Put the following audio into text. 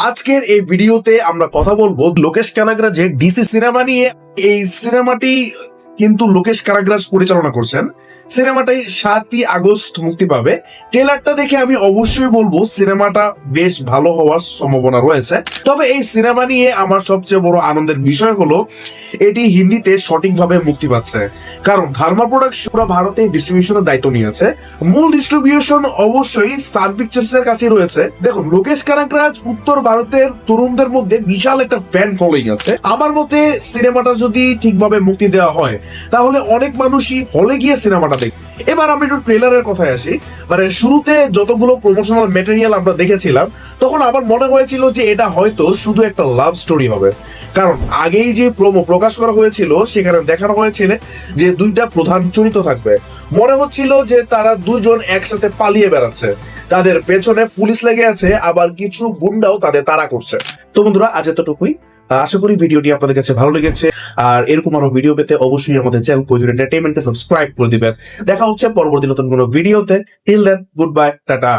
আজকের এই ভিডিওতে আমরা কথা বলবো লোকেশ কানাগরাজের ডিসি সিনেমা নিয়ে। এই সিনেমাটি কিন্তু লোকেশ কানাগরাজ পরিচালনা করছেন। সিনেমাটাই 7ই আগস্ট মুক্তি পাবে। ট্রেলারটা দেখে আমি অবশ্যই বলবো সিনেমাটা বেশ ভালো হওয়ার সম্ভাবনা রয়েছে। তবে এই সিনেমা নিয়ে আমার সবচেয়ে বড় আনন্দের বিষয় হলো এটি হিন্দিতে সঠিকভাবে মুক্তি পাচ্ছে, কারণ ধর্মা প্রোডাকশন পুরো ভারতে ডিস্ট্রিবিউশনের দায়িত্ব নিয়েছে। মূল ডিস্ট্রিবিউশন অবশ্যই সান পিকচার্স এর কাছে রয়েছে। দেখুন, লোকেশ কানাগরাজ উত্তর ভারতের তরুণদের মধ্যে বিশাল একটা ফ্যান ফলোইং আছে। আমার মতে সিনেমাটা যদি ঠিকভাবে মুক্তি দেওয়া হয় তাহলে অনেক মানুষই হলে গিয়ে সিনেমাটা দেখবে। এবার আমরা একটু ট্রেলারের কথায় আসি। মানে শুরুতে যতগুলো প্রমোশনাল ম্যাটেরিয়াল আমরা দেখেছিলাম তখন আমার মনে হয়েছিল যে এটা হয়তো শুধু একটা লাভ স্টোরি হবে, কারণ আগেই যে প্রোমো প্রকাশ করা হয়েছিল সেখানে দেখানো হয়েছিল যে দুইটা প্রধান চরিত্র থাকবে। মনে হচ্ছিল যে তারা দুজন একসাথে পালিয়ে বেড়াচ্ছে, তাদের পেছনে পুলিশ লেগে আছে, আবার কিছু গুন্ডাও তাদের তাড়া করছে। তো বন্ধুরা, আজ এতটুকুই। আশা করি ভিডিওটি আপনাদের কাছে ভালো লেগেছে। আর এরকম আরো ভিডিও পেতে অবশ্যই আমাদের চ্যানেল কৈজুর এন্টারটেইনমেন্টকে সাবস্ক্রাইব করে দিবেন। দেখা হচ্ছে পরবর্তী নতুন কোনো ভিডিওতে। Till then, goodbye, tata.